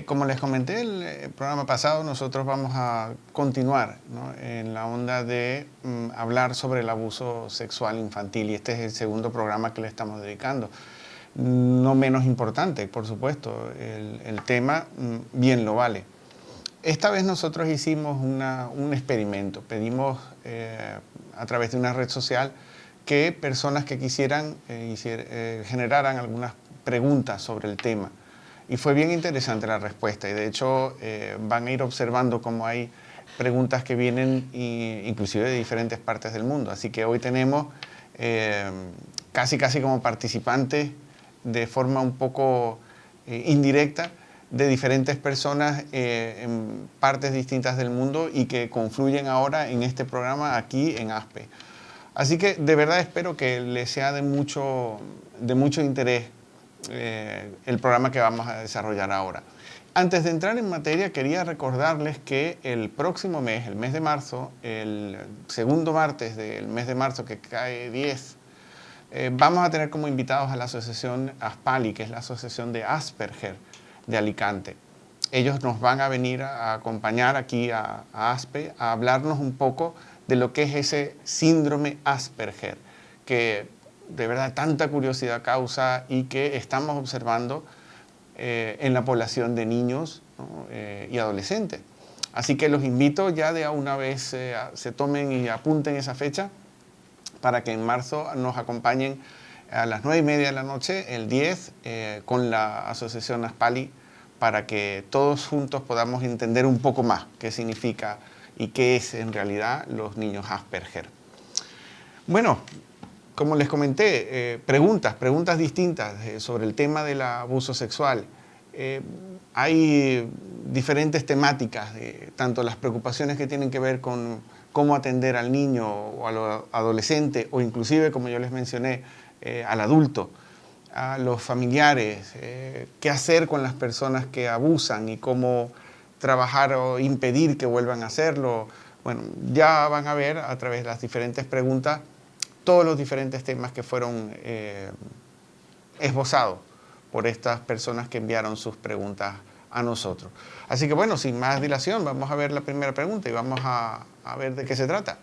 Como les comenté el programa pasado, nosotros vamos a continuar, ¿no?, en la onda de hablar sobre el abuso sexual infantil, y este es el segundo programa que le estamos dedicando. No menos importante, por supuesto, el tema bien lo vale. Esta vez nosotros hicimos un experimento. Pedimos a través de una red social que personas que quisieran generaran algunas preguntas sobre el tema. Y fue bien interesante la respuesta, y de hecho van a ir observando cómo hay preguntas que vienen inclusive de diferentes partes del mundo. Así que hoy tenemos casi como participantes de forma un poco indirecta de diferentes personas en partes distintas del mundo y que confluyen ahora en este programa aquí en ASPE. Así que de verdad espero que les sea de mucho interés el programa que vamos a desarrollar ahora. Antes de entrar en materia, quería recordarles que el próximo mes, el mes de marzo, el segundo martes del mes de marzo, que cae 10, vamos a tener como invitados a la asociación ASPALI, que es la asociación de Asperger de Alicante. Ellos nos van a venir a acompañar aquí a ASPE a hablarnos un poco de lo que es ese síndrome Asperger, que de verdad tanta curiosidad causa y que estamos observando en la población de niños, ¿no?, y adolescentes. Así que los invito ya de a una vez se tomen y apunten esa fecha para que en marzo nos acompañen a las 9:30 de la noche, el 10, con la asociación ASPALI, para que todos juntos podamos entender un poco más qué significa y qué es en realidad los niños Asperger. Bueno, como les comenté, preguntas distintas sobre el tema del abuso sexual. Hay diferentes temáticas, tanto las preocupaciones que tienen que ver con cómo atender al niño o al adolescente, o inclusive, como yo les mencioné, al adulto, a los familiares, qué hacer con las personas que abusan y cómo trabajar o impedir que vuelvan a hacerlo. Bueno, ya van a ver a través de las diferentes preguntas todos los diferentes temas que fueron esbozados por estas personas que enviaron sus preguntas a nosotros. Así que bueno, sin más dilación, vamos a ver la primera pregunta y vamos a ver de qué se trata.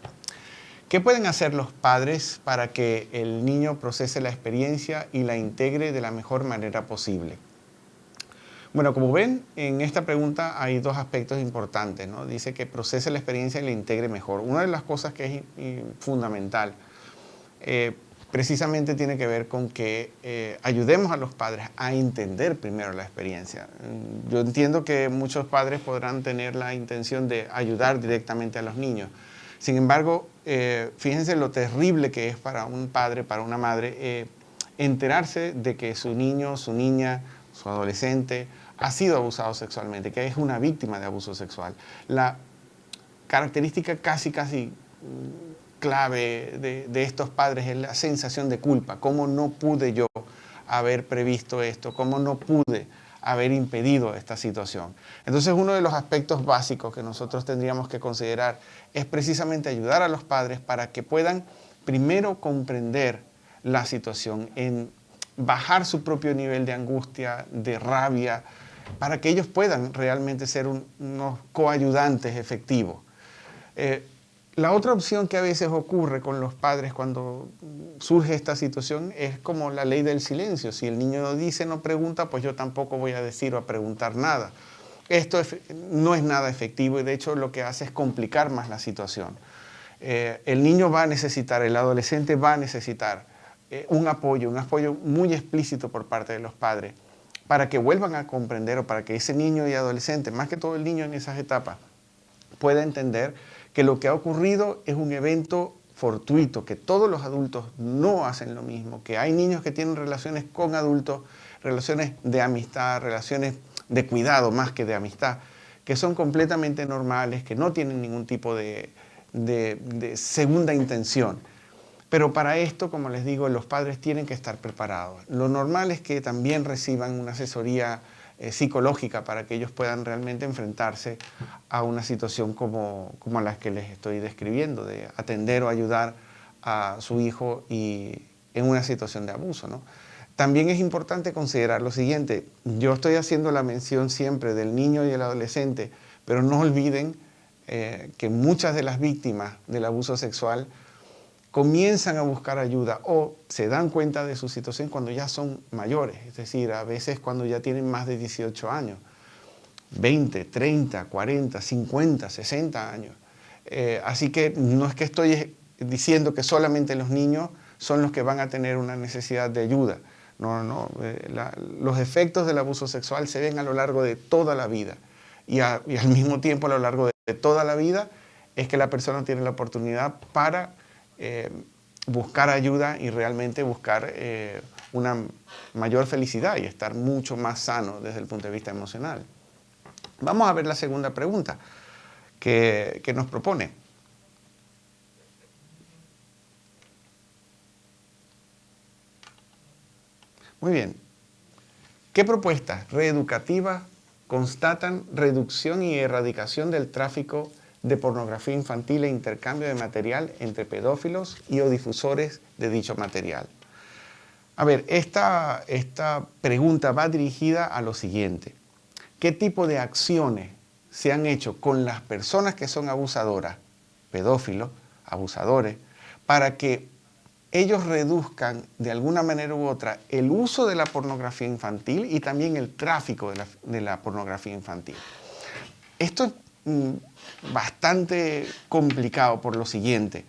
¿Qué pueden hacer los padres para que el niño procese la experiencia y la integre de la mejor manera posible? Bueno, como ven, en esta pregunta hay dos aspectos importantes, ¿no? Dice que procese la experiencia y la integre mejor. Una de las cosas que es fundamental precisamente tiene que ver con que ayudemos a los padres a entender primero la experiencia. Yo entiendo que muchos padres podrán tener la intención de ayudar directamente a los niños. Sin embargo, fíjense lo terrible que es para un padre, para una madre, enterarse de que su niño, su niña, su adolescente ha sido abusado sexualmente, que es una víctima de abuso sexual. La característica casi clave de estos padres es la sensación de culpa. ¿Cómo no pude yo haber previsto esto? ¿Cómo no pude haber impedido esta situación? Entonces, uno de los aspectos básicos que nosotros tendríamos que considerar es precisamente ayudar a los padres para que puedan primero comprender la situación, en bajar su propio nivel de angustia, de rabia, para que ellos puedan realmente ser unos coayudantes efectivos. La otra opción que a veces ocurre con los padres cuando surge esta situación es como la ley del silencio. Si el niño no dice, no pregunta, pues yo tampoco voy a decir o a preguntar nada. Esto no es nada efectivo y de hecho lo que hace es complicar más la situación. El niño va a necesitar, el adolescente va a necesitar un apoyo muy explícito por parte de los padres para que vuelvan a comprender, o para que ese niño y adolescente, más que todo el niño en esas etapas, pueda entender que lo que ha ocurrido es un evento fortuito, que todos los adultos no hacen lo mismo, que hay niños que tienen relaciones con adultos, relaciones de amistad, relaciones de cuidado más que de amistad, que son completamente normales, que no tienen ningún tipo de segunda intención. Pero para esto, como les digo, los padres tienen que estar preparados. Lo normal es que también reciban una asesoría psicológica para que ellos puedan realmente enfrentarse a una situación como la que les estoy describiendo, de atender o ayudar a su hijo en una situación de abuso, ¿no? También es importante considerar lo siguiente. Yo estoy haciendo la mención siempre del niño y el adolescente, pero no olviden que muchas de las víctimas del abuso sexual comienzan a buscar ayuda o se dan cuenta de su situación cuando ya son mayores, es decir, a veces cuando ya tienen más de 18 años, 20, 30, 40, 50, 60 años. Así que no es que estoy diciendo que solamente los niños son los que van a tener una necesidad de ayuda. No, no, los efectos del abuso sexual se ven a lo largo de toda la vida y al mismo tiempo a lo largo de toda la vida es que la persona tiene la oportunidad para buscar ayuda y realmente buscar una mayor felicidad y estar mucho más sano desde el punto de vista emocional. Vamos a ver la segunda pregunta que nos propone. Muy bien. ¿Qué propuestas reeducativas constatan reducción y erradicación del tráfico de pornografía infantil e intercambio de material entre pedófilos y o difusores de dicho material? A ver, esta pregunta va dirigida a lo siguiente. ¿Qué tipo de acciones se han hecho con las personas que son abusadoras, pedófilos, abusadores, para que ellos reduzcan de alguna manera u otra el uso de la pornografía infantil y también el tráfico de la pornografía infantil? Esto es bastante complicado por lo siguiente.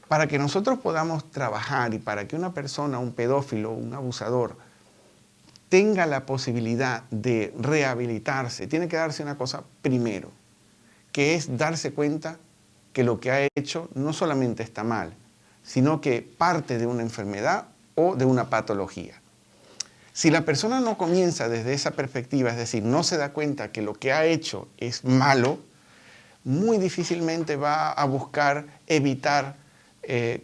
Para que nosotros podamos trabajar y para que una persona, un pedófilo, un abusador, tenga la posibilidad de rehabilitarse, tiene que darse una cosa primero, que es darse cuenta que lo que ha hecho no solamente está mal, sino que parte de una enfermedad o de una patología. Si la persona no comienza desde esa perspectiva, es decir, no se da cuenta que lo que ha hecho es malo, muy difícilmente va a buscar evitar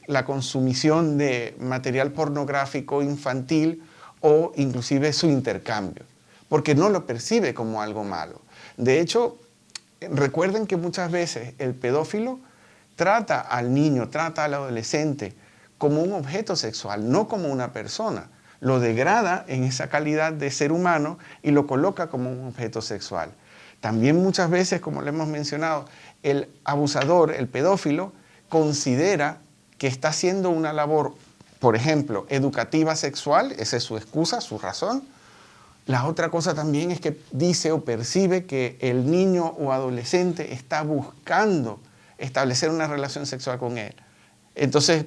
la consumición de material pornográfico infantil o inclusive su intercambio, porque no lo percibe como algo malo. De hecho, recuerden que muchas veces el pedófilo trata al niño, trata al adolescente como un objeto sexual, no como una persona. Lo degrada en esa calidad de ser humano y lo coloca como un objeto sexual. También muchas veces, como le hemos mencionado, el abusador, el pedófilo, considera que está haciendo una labor, por ejemplo, educativa sexual, esa es su excusa, su razón. La otra cosa también es que dice o percibe que el niño o adolescente está buscando establecer una relación sexual con él. Entonces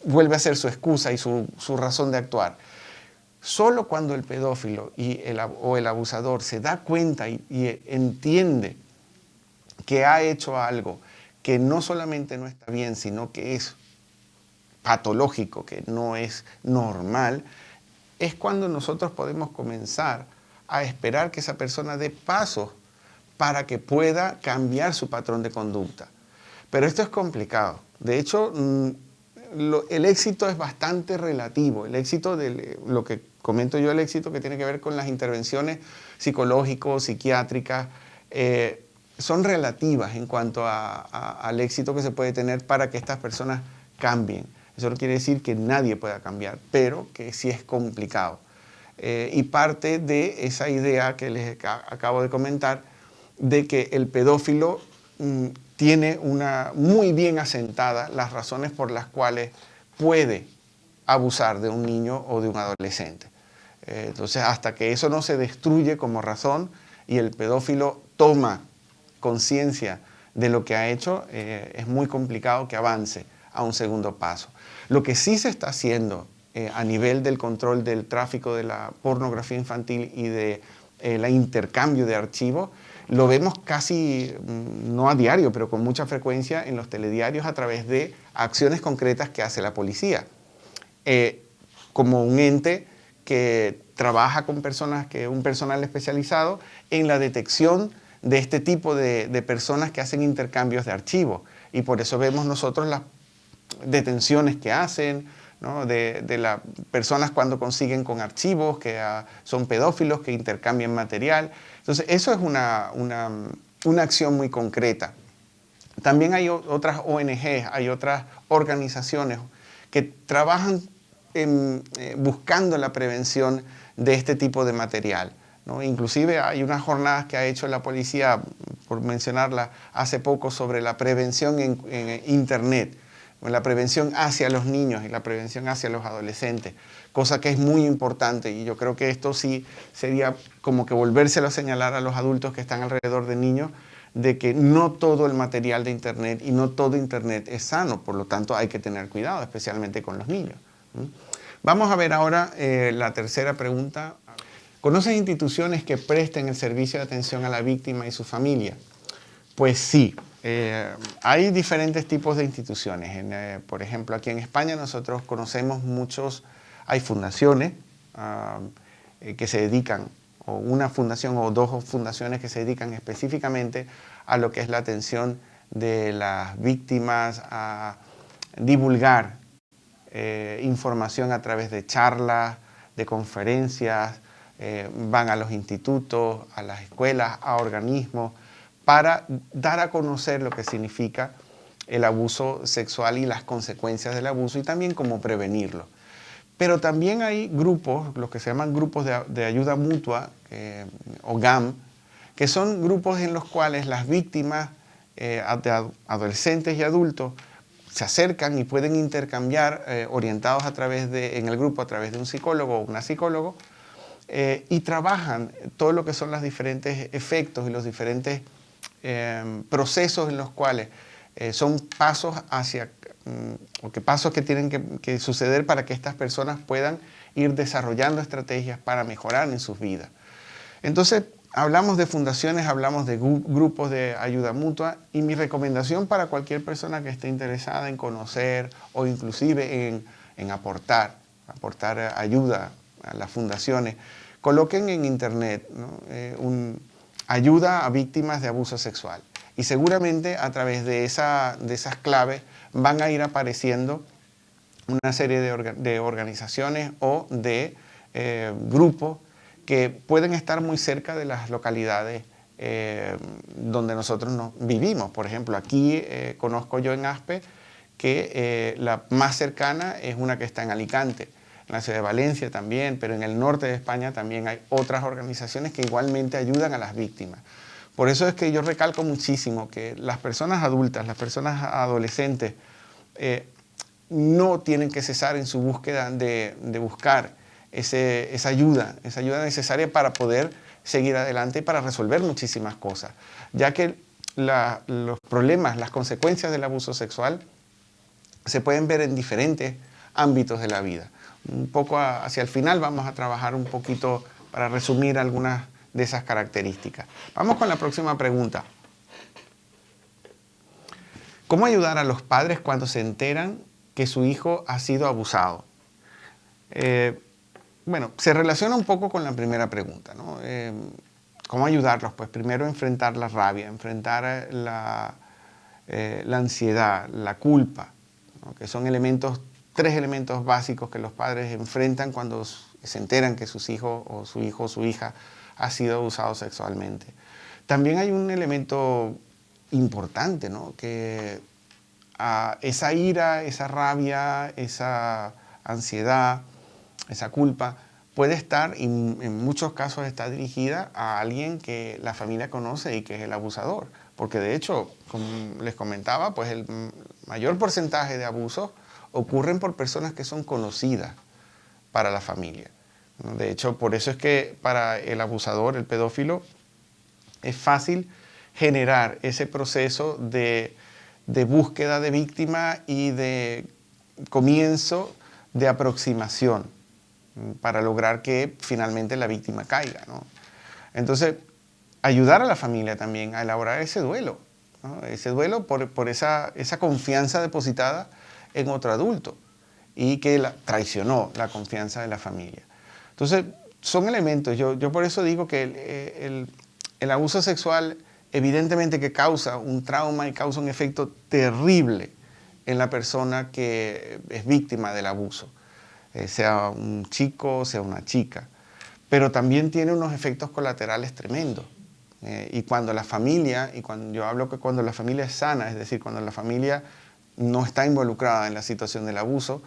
vuelve a ser su excusa y su razón de actuar. Solo cuando el pedófilo o el abusador se da cuenta y entiende que ha hecho algo que no solamente no está bien, sino que es patológico, que no es normal, es cuando nosotros podemos comenzar a esperar que esa persona dé pasos para que pueda cambiar su patrón de conducta. Pero esto es complicado. De hecho, el éxito es bastante relativo. El éxito de lo que comento yo, el éxito que tiene que ver con las intervenciones psicológicas, psiquiátricas, son relativas en cuanto al éxito que se puede tener para que estas personas cambien. Eso no quiere decir que nadie pueda cambiar, pero que sí es complicado. Y parte de esa idea que les acabo de comentar, de que el pedófilo tiene muy bien asentada las razones por las cuales puede abusar de un niño o de un adolescente. Entonces, hasta que eso no se destruye como razón y el pedófilo toma conciencia de lo que ha hecho, es muy complicado que avance a un segundo paso. Lo que sí se está haciendo a nivel del control del tráfico de la pornografía infantil y de el intercambio de archivos, lo vemos casi, no a diario, pero con mucha frecuencia en los telediarios a través de acciones concretas que hace la policía. Como un ente que trabaja con personas, un personal especializado en la detección de este tipo de personas que hacen intercambios de archivos. Y por eso vemos nosotros las detenciones que hacen, ¿no? de las personas cuando consiguen con archivos, que son pedófilos, que intercambian material. Entonces, eso es una acción muy concreta. También hay otras ONGs, hay otras organizaciones que trabajan buscando la prevención de este tipo de material, ¿no? Inclusive hay unas jornadas que ha hecho la policía, por mencionarla, hace poco sobre la prevención en Internet, la prevención hacia los niños y la prevención hacia los adolescentes, cosa que es muy importante, y yo creo que esto sí sería como que volvérselo a señalar a los adultos que están alrededor de niños, de que no todo el material de Internet y no todo Internet es sano, por lo tanto hay que tener cuidado, especialmente con los niños. Vamos a ver ahora la tercera pregunta. ¿Conoces instituciones que presten el servicio de atención a la víctima y su familia? Pues sí, hay diferentes tipos de instituciones. Por ejemplo, aquí en España nosotros conocemos hay fundaciones que se dedican, o una fundación o dos fundaciones que se dedican específicamente a lo que es la atención de las víctimas, a divulgar información a través de charlas, de conferencias, van a los institutos, a las escuelas, a organismos, para dar a conocer lo que significa el abuso sexual y las consecuencias del abuso y también cómo prevenirlo. Pero también hay grupos, los que se llaman grupos de ayuda mutua o GAM, que son grupos en los cuales las víctimas, adolescentes y adultos, se acercan y pueden intercambiar orientados en el grupo a través de un psicólogo o una psicóloga y trabajan todo lo que son los diferentes efectos y los diferentes procesos en los cuales son pasos pasos que tienen que suceder para que estas personas puedan ir desarrollando estrategias para mejorar en sus vidas. Entonces, hablamos de fundaciones, hablamos de grupos de ayuda mutua y mi recomendación para cualquier persona que esté interesada en conocer o inclusive en aportar ayuda a las fundaciones, coloquen en internet, ¿no? Ayuda a víctimas de abuso sexual y seguramente a través de esas claves van a ir apareciendo una serie de organizaciones o de grupos que pueden estar muy cerca de las localidades donde nosotros vivimos. Por ejemplo, aquí conozco yo en Aspe que la más cercana es una que está en Alicante, en la ciudad de Valencia también, pero en el norte de España también hay otras organizaciones que igualmente ayudan a las víctimas. Por eso es que yo recalco muchísimo que las personas adultas, las personas adolescentes, no tienen que cesar en su búsqueda de buscar esa ayuda necesaria para poder seguir adelante y para resolver muchísimas cosas, ya que los problemas, las consecuencias del abuso sexual se pueden ver en diferentes ámbitos de la vida. Un poco hacia el final vamos a trabajar un poquito para resumir algunas de esas características. Vamos con la próxima pregunta. ¿Cómo ayudar a los padres cuando se enteran que su hijo ha sido abusado? Bueno, se relaciona un poco con la primera pregunta, ¿no? ¿Cómo ayudarlos? Pues primero enfrentar la rabia, enfrentar la ansiedad, la culpa, ¿no? Que son tres elementos básicos que los padres enfrentan cuando se enteran que sus hijos o su hijo o su hija ha sido abusado sexualmente. También hay un elemento importante, ¿no? Que esa ira, esa rabia, esa ansiedad, esa culpa puede estar, y en muchos casos está dirigida a alguien que la familia conoce y que es el abusador. Porque de hecho, como les comentaba, pues el mayor porcentaje de abusos ocurren por personas que son conocidas para la familia. De hecho, por eso es que para el abusador, el pedófilo, es fácil generar ese proceso de búsqueda de víctima y de comienzo de aproximación para lograr que finalmente la víctima caiga, ¿no? Entonces, ayudar a la familia también a elaborar ese duelo, ¿no? Ese duelo por esa confianza depositada en otro adulto y que traicionó la confianza de la familia. Entonces, son elementos. Yo por eso digo que el abuso sexual evidentemente que causa un trauma y causa un efecto terrible en la persona que es víctima del abuso, sea un chico, sea una chica, pero también tiene unos efectos colaterales tremendos. Y cuando la familia, yo hablo que cuando la familia es sana, es decir, cuando la familia no está involucrada en la situación del abuso,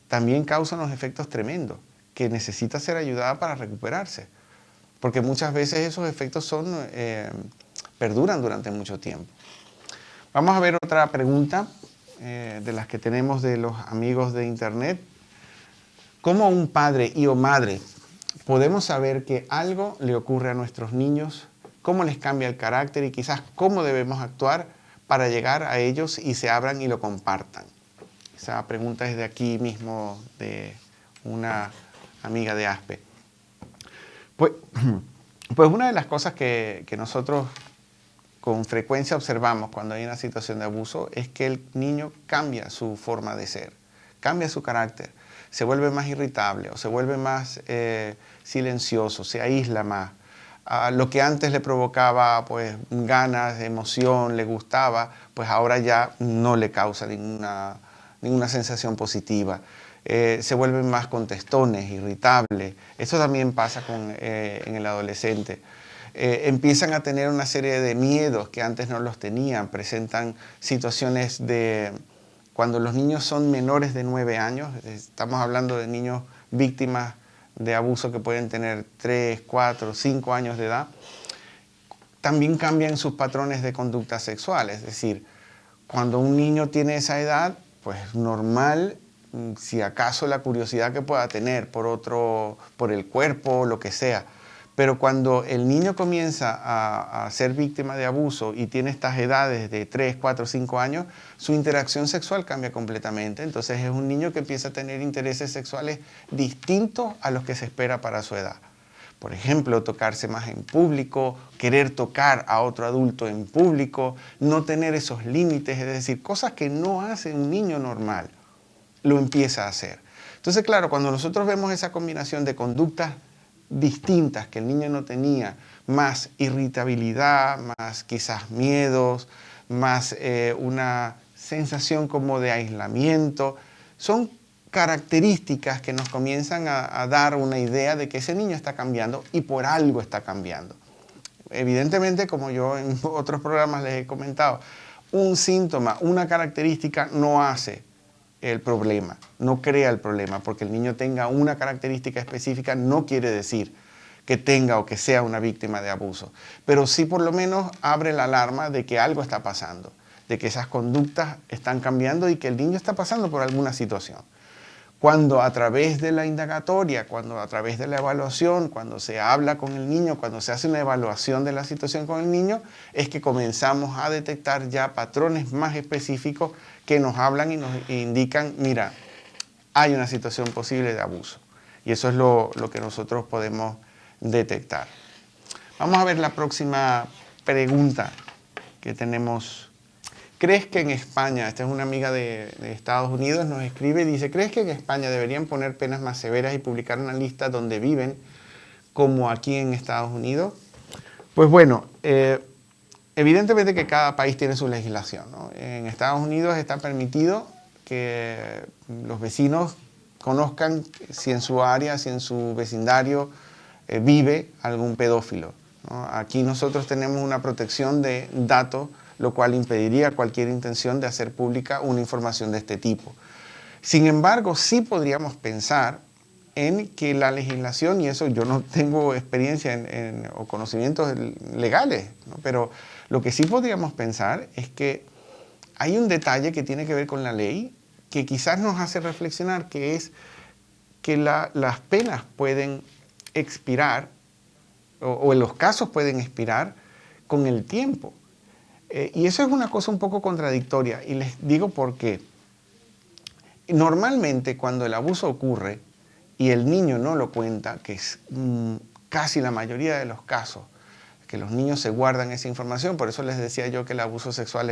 también causa unos efectos tremendos, que necesita ser ayudada para recuperarse. Porque muchas veces esos efectos perduran durante mucho tiempo. Vamos a ver otra pregunta de las que tenemos de los amigos de internet. ¿Cómo un padre y o madre podemos saber que algo le ocurre a nuestros niños? ¿Cómo les cambia el carácter y quizás cómo debemos actuar para llegar a ellos y se abran y lo compartan? Esa pregunta es de aquí mismo, de una amiga de ASPE. Pues una de las cosas que nosotros con frecuencia observamos cuando hay una situación de abuso es que el niño cambia su forma de ser, cambia su carácter, se vuelve más irritable o se vuelve más silencioso, se aísla más. Lo que antes le provocaba pues ganas, emoción, le gustaba, pues ahora ya no le causa ninguna sensación positiva. Se vuelven más contestones, irritables. Eso también pasa en el adolescente. Empiezan a tener una serie de miedos que antes no los tenían. Presentan situaciones de... Cuando los niños son menores de 9 años, estamos hablando de niños víctimas de abuso que pueden tener 3, 4, 5 años de edad, también cambian sus patrones de conducta sexual. Es decir, cuando un niño tiene esa edad, pues es normal, si acaso la curiosidad que pueda tener por el cuerpo, lo que sea. Pero cuando el niño comienza a ser víctima de abuso y tiene estas edades de 3, 4, 5 años, su interacción sexual cambia completamente. Entonces es un niño que empieza a tener intereses sexuales distintos a los que se espera para su edad. Por ejemplo, tocarse más en público, querer tocar a otro adulto en público, no tener esos límites, es decir, cosas que no hace un niño normal, lo empieza a hacer. Entonces, claro, cuando nosotros vemos esa combinación de conductas distintas que el niño no tenía, más irritabilidad, más quizás miedos, más una sensación como de aislamiento, son características que nos comienzan a dar una idea de que ese niño está cambiando y por algo está cambiando. Evidentemente, como yo en otros programas les he comentado, un síntoma, una característica no hace el problema, no crea el problema, porque el niño tenga una característica específica no quiere decir que tenga o que sea una víctima de abuso, pero sí por lo menos abre la alarma de que algo está pasando, de que esas conductas están cambiando y que el niño está pasando por alguna situación. Cuando a través de la indagatoria, cuando a través de la evaluación, cuando se habla con el niño, cuando se hace una evaluación de la situación con el niño, es que comenzamos a detectar ya patrones más específicos que nos hablan y nos indican, mira, hay una situación posible de abuso. Y eso es lo que nosotros podemos detectar. Vamos a ver la próxima pregunta que tenemos. ¿Crees que en España, esta es una amiga de Estados Unidos, nos escribe y dice, ¿crees que en España deberían poner penas más severas y publicar una lista donde viven como aquí en Estados Unidos? Pues bueno, evidentemente que cada país tiene su legislación, ¿no? En Estados Unidos está permitido que los vecinos conozcan si en su área, si en su vecindario vive algún pedófilo, ¿no? Aquí nosotros tenemos una protección de datos, lo cual impediría cualquier intención de hacer pública una información de este tipo. Sin embargo, sí podríamos pensar en que la legislación, y eso yo no tengo experiencia o conocimientos legales, ¿no? Pero lo que sí podríamos pensar es que hay un detalle que tiene que ver con la ley que quizás nos hace reflexionar, que es que las penas pueden expirar o en los casos pueden expirar con el tiempo. Y eso es una cosa un poco contradictoria, y les digo por qué. Normalmente cuando el abuso ocurre y el niño no lo cuenta, que es casi la mayoría de los casos, que los niños se guardan esa información, por eso les decía yo que el abuso sexual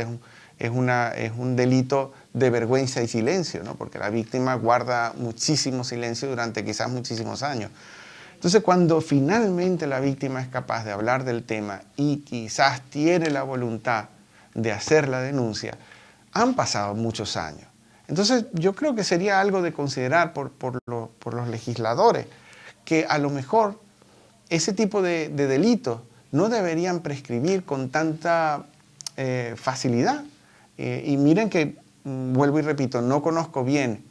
es un delito de vergüenza y silencio, ¿no? Porque la víctima guarda muchísimo silencio durante quizás muchísimos años. Entonces, cuando finalmente la víctima es capaz de hablar del tema y quizás tiene la voluntad de hacer la denuncia, han pasado muchos años. Entonces, yo creo que sería algo de considerar por los legisladores, que a lo mejor ese tipo de delitos no deberían prescribir con tanta facilidad. Y miren que, vuelvo y repito, no conozco bien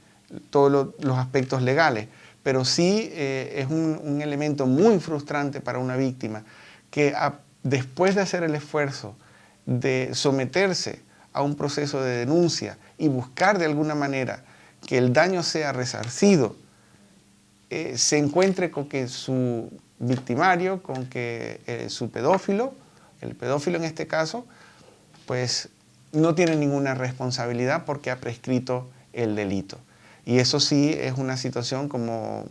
todos los aspectos legales, pero sí es un elemento muy frustrante para una víctima que después de hacer el esfuerzo de someterse a un proceso de denuncia y buscar de alguna manera que el daño sea resarcido, se encuentre con que su victimario, con que su pedófilo, el pedófilo en este caso, pues no tiene ninguna responsabilidad porque ha prescrito el delito. Y eso sí es una situación como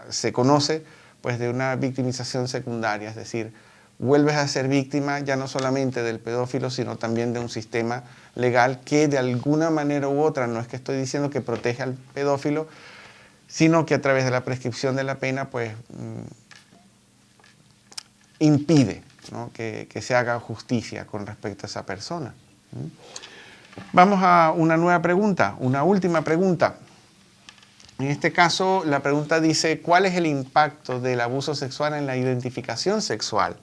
se conoce, pues de una victimización secundaria, es decir, vuelves a ser víctima ya no solamente del pedófilo, sino también de un sistema legal que de alguna manera u otra, no es que estoy diciendo que protege al pedófilo, sino que a través de la prescripción de la pena, pues impide, ¿no?, que se haga justicia con respecto a esa persona. Vamos a una nueva pregunta, una última pregunta. En este caso, la pregunta dice, ¿cuál es el impacto del abuso sexual en la identificación sexual?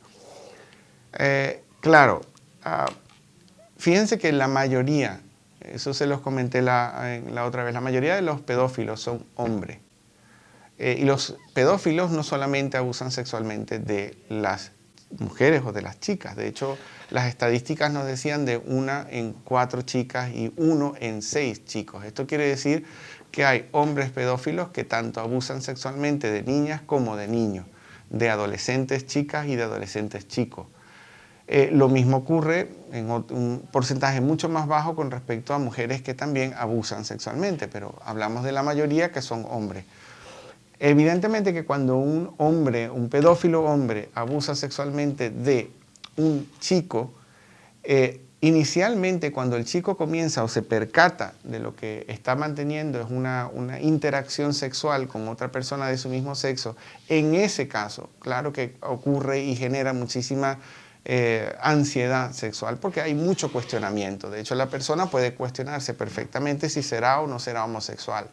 Claro, fíjense que la mayoría, eso se los comenté la otra vez, la mayoría de los pedófilos son hombres. Y los pedófilos no solamente abusan sexualmente de las mujeres o de las chicas. De hecho, las estadísticas nos decían de 1 en 4 chicas y 1 en 6 chicos. Esto quiere decir que hay hombres pedófilos que tanto abusan sexualmente de niñas como de niños, de adolescentes chicas y de adolescentes chicos. Lo mismo ocurre en un porcentaje mucho más bajo con respecto a mujeres que también abusan sexualmente, pero hablamos de la mayoría que son hombres. Evidentemente que cuando un hombre, un pedófilo hombre, abusa sexualmente de un chico, inicialmente cuando el chico comienza o se percata de lo que está manteniendo es una interacción sexual con otra persona de su mismo sexo, en ese caso, claro que ocurre y genera muchísima ansiedad sexual porque hay mucho cuestionamiento. De hecho, la persona puede cuestionarse perfectamente si será o no será homosexual,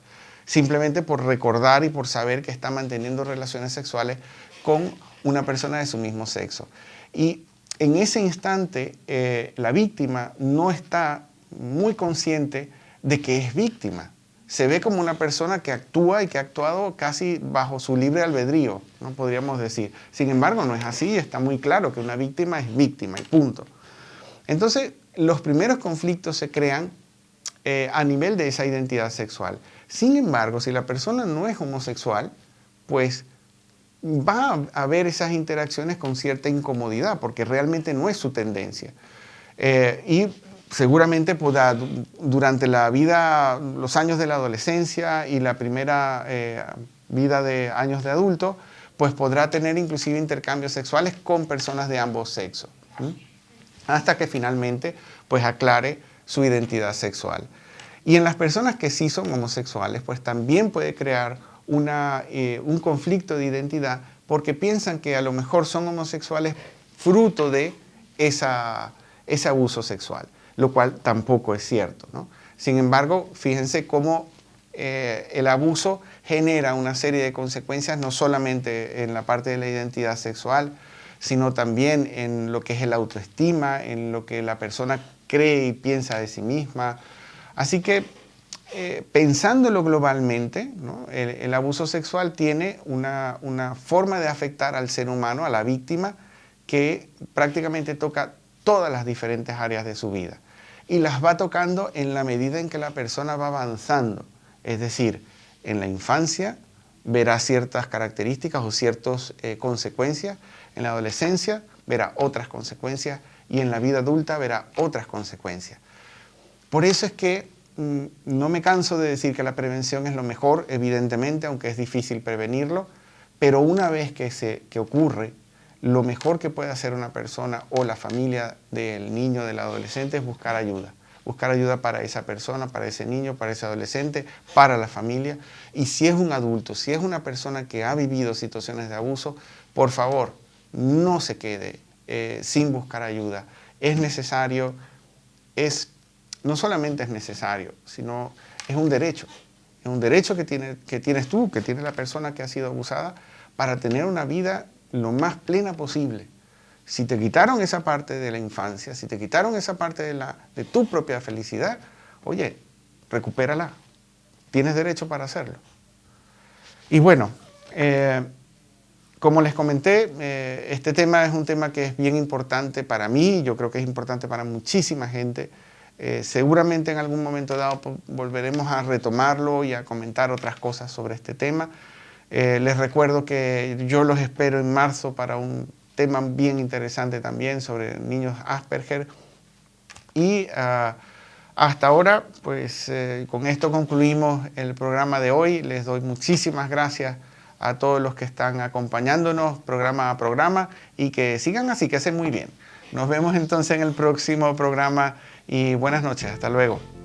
simplemente por recordar y por saber que está manteniendo relaciones sexuales con una persona de su mismo sexo. Y en ese instante, la víctima no está muy consciente de que es víctima. Se ve como una persona que actúa y que ha actuado casi bajo su libre albedrío, ¿no?, podríamos decir. Sin embargo, no es así, está muy claro que una víctima es víctima y punto. Entonces, los primeros conflictos se crean a nivel de esa identidad sexual. Sin embargo, si la persona no es homosexual, pues va a haber esas interacciones con cierta incomodidad porque realmente no es su tendencia. Y seguramente podrá, durante la vida, los años de la adolescencia y la primera vida de años de adulto, pues podrá tener inclusive intercambios sexuales con personas de ambos sexos, hasta que finalmente pues aclare su identidad sexual. Y en las personas que sí son homosexuales, pues también puede crear un conflicto de identidad porque piensan que a lo mejor son homosexuales fruto de ese abuso sexual, lo cual tampoco es cierto, ¿no? Sin embargo, fíjense cómo el abuso genera una serie de consecuencias no solamente en la parte de la identidad sexual, sino también en lo que es el autoestima, en lo que la persona cree y piensa de sí misma. Así que pensándolo globalmente, ¿no?, el abuso sexual tiene una forma de afectar al ser humano, a la víctima, que prácticamente toca todas las diferentes áreas de su vida. Y las va tocando en la medida en que la persona va avanzando. Es decir, en la infancia verá ciertas características o ciertas consecuencias, en la adolescencia verá otras consecuencias y en la vida adulta verá otras consecuencias. Por eso es que no me canso de decir que la prevención es lo mejor, evidentemente, aunque es difícil prevenirlo, pero una vez que ocurre, lo mejor que puede hacer una persona o la familia del niño, del adolescente, es buscar ayuda para esa persona, para ese niño, para ese adolescente, para la familia. Y si es un adulto, si es una persona que ha vivido situaciones de abuso, por favor, no se quede sin buscar ayuda. Es necesario, no solamente es necesario, sino es un derecho. Es un derecho que tienes tú, que tiene la persona que ha sido abusada, para tener una vida lo más plena posible. Si te quitaron esa parte de la infancia, si te quitaron esa parte de tu propia felicidad, oye, recupérala. tienes derecho para hacerlo. Y bueno, como les comenté, este tema es un tema que es bien importante para mí, yo creo que es importante para muchísima gente. Seguramente en algún momento dado volveremos a retomarlo y a comentar otras cosas sobre este tema. Les recuerdo que yo los espero en marzo para un tema bien interesante también sobre niños Asperger. Y hasta ahora, pues con esto concluimos el programa de hoy. Les doy muchísimas gracias a todos los que están acompañándonos programa a programa y que sigan así, que hacen muy bien. Nos vemos entonces en el próximo programa y buenas noches. Hasta luego.